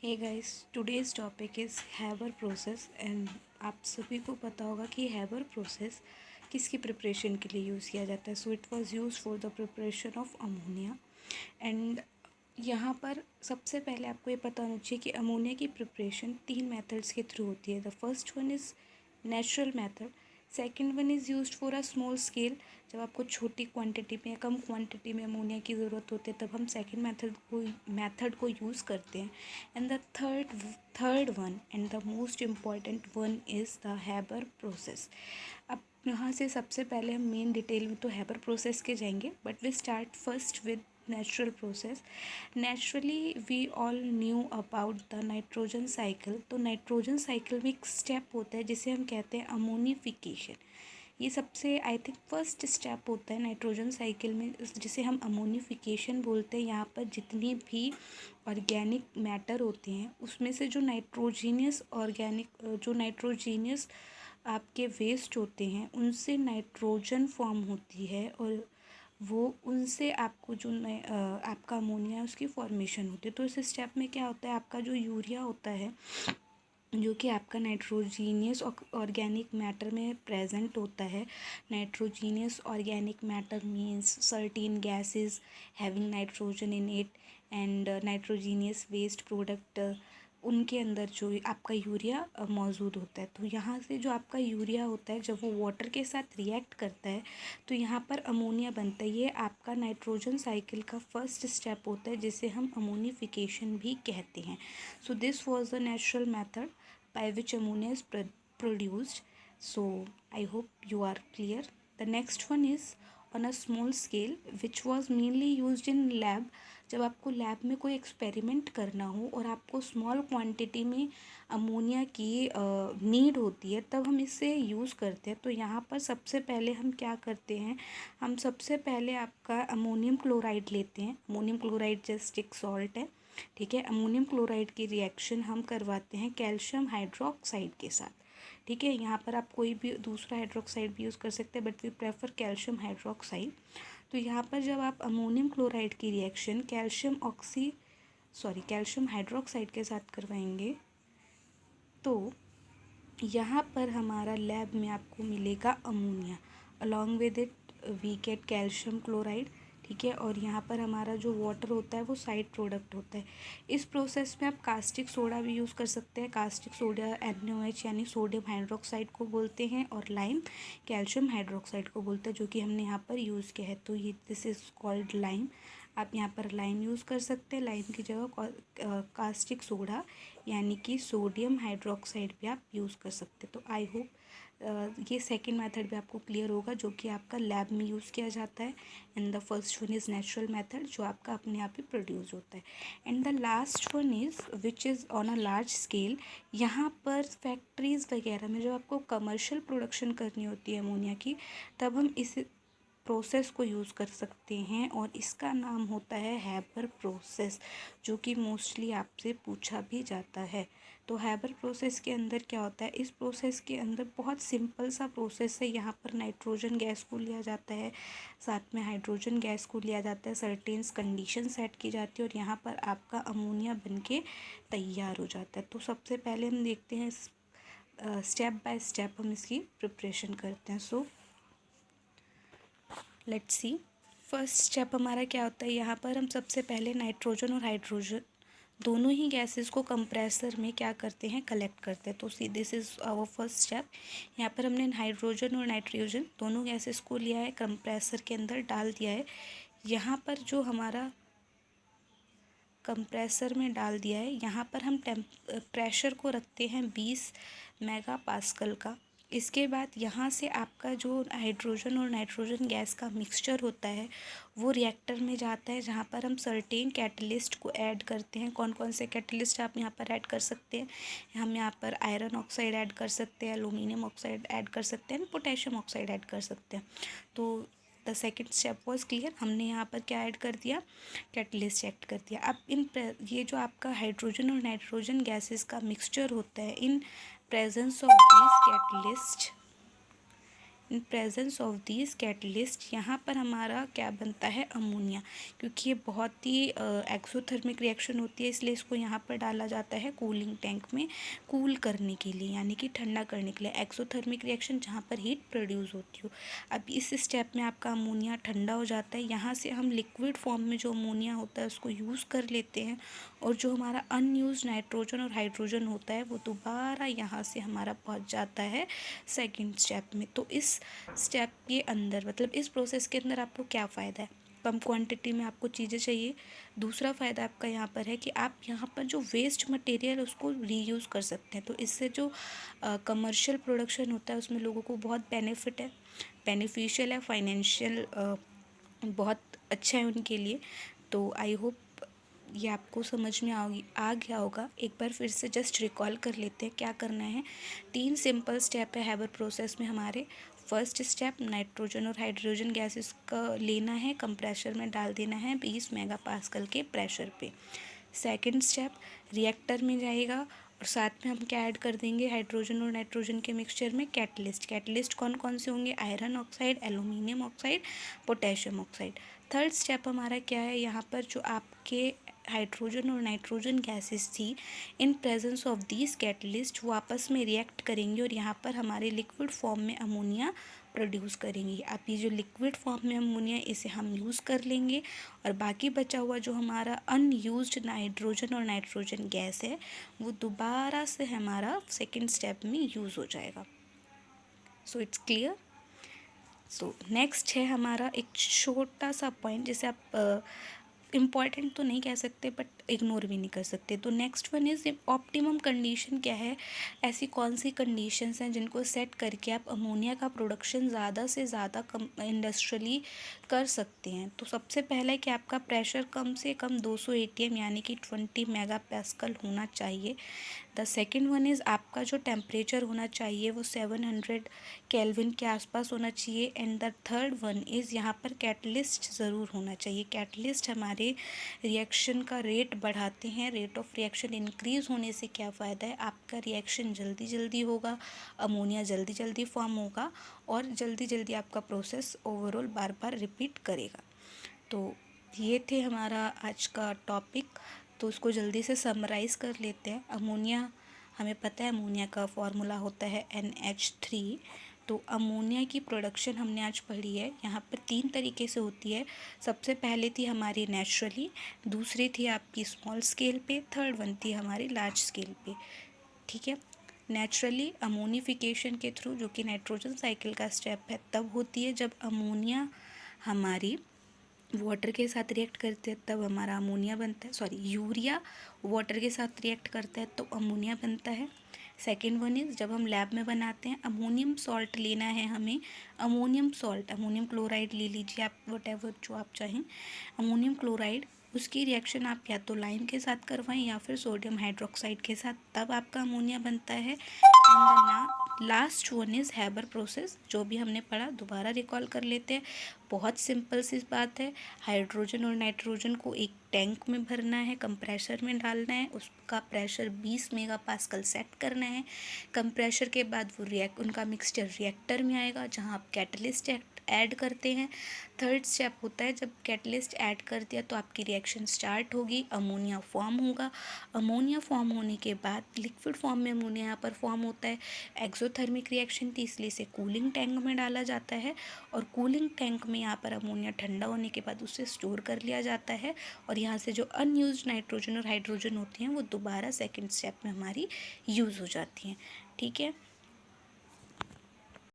Hey guys, today's topic is Haber process and आप सभी को पता होगा कि हैबर प्रोसेस किसकी प्रिपरेशन के लिए यूज़ किया जाता है। So it was use for the preparation of ammonia. And यहाँ पर सबसे पहले आपको ये पता होना चाहिए कि अमोनिया की प्रिपरेशन 3 मेथड्स के थ्रू होती है। The first one is natural method, second one is used for a small scale, जब आपको छोटी क्वांटिटी में या कम क्वांटिटी में अमोनिया की ज़रूरत होती है तब हम सेकेंड मेथड को यूज़ करते हैं। And the third one and the most important one is the Haber process. अब यहाँ से सबसे पहले हम मेन डिटेल में तो हैबर प्रोसेस के जाएंगे, but we start first with natural process. Naturally we all knew about the nitrogen cycle. तो नाइट्रोजन साइकिल में एक स्टेप होता है जिसे हम कहते हैं अमोनिफिकेशन। ये सबसे आई थिंक फर्स्ट स्टेप होता है नाइट्रोजन साइकिल में, जिसे हम अमोनिफिकेशन बोलते हैं। यहाँ पर जितनी भी ऑर्गेनिक मैटर होते हैं उसमें से जो नाइट्रोजीनियस आपके वेस्ट होते हैं उनसे नाइट्रोजन फॉर्म होती है और वो उनसे आपको जो आपका अमोनिया है उसकी फॉर्मेशन होती है। तो इस स्टेप में क्या होता है, आपका जो यूरिया होता है जो कि आपका नाइट्रोजीनियस ऑर्गेनिक मैटर में प्रेजेंट होता है। Nitrogenous organic matter means certain gases having nitrogen in it and nitrogenous waste product, उनके अंदर जो आपका यूरिया मौजूद होता है। तो यहाँ से जो आपका यूरिया होता है जब वो वाटर के साथ रिएक्ट करता है तो यहाँ पर अमोनिया बनता है। ये आपका नाइट्रोजन साइकिल का फर्स्ट स्टेप होता है जिसे हम अमोनिफिकेशन भी कहते हैं। So this was the natural method by which ammonia is produced. So I hope you are clear. The next one is on a small scale which was mainly used in lab. जब आपको lab में कोई experiment करना हो और आपको small quantity में ammonia की नीड होती है तब हम इसे यूज़ करते हैं। तो यहाँ पर सबसे पहले हम क्या करते हैं, हम सबसे पहले आपका अमोनियम क्लोराइड लेते हैं। अमोनियम क्लोराइड जस्ट एक सॉल्ट है, ठीक है। अमोनियम क्लोराइड की रिएक्शन हम करवाते हैं कैल्शियम हाइड्रोक्साइड के साथ, ठीक है। यहाँ पर आप कोई भी दूसरा हाइड्रोक्साइड भी यूज़ कर सकते हैं but we prefer calcium hydroxide. तो यहाँ पर जब आप अमोनियम क्लोराइड की रिएक्शन कैल्शियम हाइड्रोक्साइड के साथ करवाएंगे तो यहाँ पर हमारा लैब में आपको मिलेगा ammonia. Along with it we get calcium chloride, ठीक है। और यहाँ पर हमारा जो वाटर होता है वो साइड प्रोडक्ट होता है। इस प्रोसेस में आप कास्टिक सोडा भी यूज़ कर सकते हैं। कास्टिक सोडा NaOH यानी सोडियम हाइड्रोक्साइड को बोलते हैं और लाइम कैल्शियम हाइड्रोक्साइड को बोलते हैं, जो कि हमने यहाँ पर यूज़ किया है। तो ये दिस इज़ कॉल्ड लाइम। आप यहाँ पर लाइम यूज़ कर सकते हैं। लाइम की जगह कास्टिक सोडा यानी कि सोडियम हाइड्रोक्साइड भी आप यूज़ कर सकते हैं। तो आई होप ये सेकंड मेथड भी आपको क्लियर होगा जो कि आपका लैब में यूज़ किया जाता है। And the first one is natural method जो आपका अपने आप ही प्रोड्यूस होता है। And the last one is which is on a large scale. यहाँ पर फैक्ट्रीज़ वगैरह में जब आपको कमर्शियल प्रोडक्शन करनी होती है अमोनिया की तब हम इस प्रोसेस को यूज़ कर सकते हैं और इसका नाम होता है हैबर प्रोसेस, जो कि मोस्टली आपसे पूछा भी जाता है। तो हैबर प्रोसेस के अंदर क्या होता है, इस प्रोसेस के अंदर बहुत सिंपल सा प्रोसेस है। यहाँ पर नाइट्रोजन गैस को लिया जाता है, साथ में हाइड्रोजन गैस को लिया जाता है, सर्टेन्स कंडीशन सेट की जाती है और यहाँ पर आपका अमोनिया बनके तैयार हो जाता है। तो सबसे पहले हम देखते हैं स्टेप बाय स्टेप हम इसकी प्रिपरेशन करते हैं। So let's see first step हमारा क्या होता है। यहाँ पर हम सबसे पहले नाइट्रोजन और हाइड्रोजन दोनों ही गैसेस को कंप्रेसर में क्या करते हैं, कलेक्ट करते हैं। तो see this is our first step. यहाँ पर हमने हाइड्रोजन और नाइट्रोजन दोनों गैसेस को लिया है, कंप्रेसर के अंदर डाल दिया है। यहाँ पर जो हमारा कंप्रेसर में डाल दिया है, यहाँ पर हम प्रेशर को रखते हैं 20 मेगा पास्कल का। इसके बाद यहाँ से आपका जो हाइड्रोजन और नाइट्रोजन गैस का मिक्सचर होता है वो रिएक्टर में जाता है, जहाँ पर हम सर्टेन कैटलिस्ट को ऐड करते हैं। कौन कौन से कैटलिस्ट आप यहाँ पर ऐड कर सकते हैं, हम यहाँ पर आयरन ऑक्साइड ऐड कर सकते हैं, एलुमिनियम ऑक्साइड ऐड कर सकते हैं, पोटेशियम ऑक्साइड ऐड कर सकते हैं। तो the second step was clear. हमने यहाँ पर क्या ऐड कर दिया, कैटलिस्ट ऐड कर दिया। अब ये जो आपका हाइड्रोजन और नाइट्रोजन गैसेस का मिक्सचर होता है, in presence of this catalyst in presence of these catalyst यहाँ पर हमारा क्या बनता है, अमोनिया। क्योंकि ये बहुत ही एक्सोथर्मिक रिएक्शन होती है, इसलिए इसको यहाँ पर डाला जाता है कूलिंग टैंक में कूल करने के लिए, यानी कि ठंडा करने के लिए। एक्सोथर्मिक रिएक्शन जहाँ पर हीट प्रोड्यूस होती हो। अब इस स्टेप में आपका अमोनिया ठंडा हो जाता है। यहाँ से हम लिक्विड फॉर्म में जो अमोनिया होता है उसको यूज़ कर लेते हैं, और जो हमारा अनयूज्ड नाइट्रोजन और हाइड्रोजन होता है वो दोबारा यहाँ से हमारा पहुँच जाता है सेकेंड स्टेप में। तो इस स्टेप के अंदर, मतलब इस प्रोसेस के अंदर आपको क्या फ़ायदा है, कम क्वांटिटी में आपको चीज़ें चाहिए। दूसरा फ़ायदा आपका यहाँ पर है कि आप यहाँ पर जो वेस्ट मटेरियल उसको रीयूज़ कर सकते हैं। तो इससे जो कमर्शियल प्रोडक्शन होता है उसमें लोगों को बहुत बेनिफिट है, बेनिफिशियल है, फाइनेंशियल बहुत अच्छा है उनके लिए। तो आई होप ये आपको समझ में आ गया होगा। एक बार फिर से जस्ट रिकॉल कर लेते हैं क्या करना है। 3 सिंपल स्टेप है हैबर प्रोसेस में हमारे। फर्स्ट स्टेप, नाइट्रोजन और हाइड्रोजन गैसेस का लेना है, कंप्रेसर में डाल देना है 20 मेगापास्कल के प्रेशर पे। सेकंड स्टेप, रिएक्टर में जाएगा और साथ में हम क्या ऐड कर देंगे, हाइड्रोजन और नाइट्रोजन के मिक्सचर में कैटलिस्ट। कैटलिस्ट कौन कौन से होंगे, iron oxide, aluminium oxide, potassium oxide. Third step हमारा क्या है, यहाँ पर जो आपके हाइड्रोजन और नाइट्रोजन गैसेस थी, in presence of these catalyst वो आपस में रिएक्ट करेंगे और यहाँ पर हमारे लिक्विड फॉर्म में अमोनिया प्रोड्यूस करेंगी। अब ये जो लिक्विड फॉर्म में अमोनिया, इसे हम यूज़ कर लेंगे और बाकी बचा हुआ जो हमारा अनयूज्ड हाइड्रोजन और नाइट्रोजन गैस है वो दोबारा से हमारा सेकेंड स्टेप में यूज़ हो जाएगा। So it's clear. So next है हमारा एक छोटा सा पॉइंट, जिसे आप इम्पॉर्टेंट तो नहीं कह सकते बट इग्नोर भी नहीं कर सकते। तो next one is optimum condition क्या है, ऐसी कौन सी कंडीशंस हैं जिनको सेट करके आप अमोनिया का प्रोडक्शन ज़्यादा से ज़्यादा कम इंडस्ट्रियली कर सकते हैं। तो सबसे पहला है कि आपका प्रेशर कम से कम 200 ATM यानी कि 20 मेगापास्कल होना चाहिए। द सेकेंड वन इज़ आपका जो टेम्परेचर होना चाहिए वो 700 केल्विन के आसपास होना चाहिए। And the third one is यहाँ पर कैटलिस्ट ज़रूर होना चाहिए। कैटलिस्ट हमारे रिएक्शन का रेट बढ़ाते हैं। रेट ऑफ रिएक्शन इंक्रीज़ होने से क्या फ़ायदा है, आपका रिएक्शन जल्दी जल्दी होगा, अमोनिया जल्दी जल्दी फॉर्म होगा और जल्दी जल्दी आपका प्रोसेस ओवरऑल बार बार रिपीट करेगा। तो ये थे हमारा आज का टॉपिक। तो उसको जल्दी से समराइज़ कर लेते हैं। अमोनिया, हमें पता है अमोनिया का फॉर्मूला होता है NH3। तो अमोनिया की प्रोडक्शन हमने आज पढ़ी है। यहाँ पर 3 तरीके से होती है। सबसे पहले थी हमारी नेचुरली, दूसरी थी आपकी स्मॉल स्केल पे, थर्ड वन थी हमारी लार्ज स्केल पे। ठीक है। नेचुरली अमोनिफिकेशन के थ्रू, जो कि नाइट्रोजन साइकिल का स्टेप है, तब होती है जब अमोनिया हमारी वाटर के साथ रिएक्ट करते हैं तब हमारा अमोनिया बनता है। सॉरी, यूरिया वाटर के साथ रिएक्ट करता है तो अमोनिया बनता है। सेकेंड वन इज़ जब हम लैब में बनाते हैं, अमोनियम सॉल्ट लेना है हमें, अमोनियम सॉल्ट, अमोनियम क्लोराइड ले लीजिए आप, वटेवर जो आप चाहें, अमोनियम क्लोराइड, उसकी रिएक्शन आप या तो लाइम के साथ करवाएं या फिर सोडियम हाइड्रोक्साइड के साथ, तब आपका अमोनिया बनता है। And the last one is Haber process, जो भी हमने पढ़ा दोबारा रिकॉल कर लेते हैं। बहुत सिंपल सी बात है, हाइड्रोजन और नाइट्रोजन को एक टैंक में भरना है, कंप्रेसर में डालना है, उसका प्रेशर 20 मेगापास्कल सेट करना है। कंप्रेसर के बाद वो उनका मिक्सचर रिएक्टर में आएगा जहाँ आप कैटलिस्ट ऐड करते हैं। थर्ड स्टेप होता है जब कैटलिस्ट ऐड कर दिया तो आपकी रिएक्शन स्टार्ट होगी, अमोनिया फॉर्म होगा। अमोनिया फॉर्म होने के बाद लिक्विड फॉर्म में अमोनिया यहाँ पर फॉर्म होता है। एक्सोथर्मिक रिएक्शन थी इसलिए इसे कूलिंग टैंक में डाला जाता है और कूलिंग टैंक में यहाँ पर अमोनिया ठंडा होने के बाद उसे स्टोर कर लिया जाता है और यहाँ से जो अनयूज्ड नाइट्रोजन और हाइड्रोजन होती हैं वो दोबारा सेकेंड स्टेप में हमारी यूज़ हो जाती हैं। ठीक है।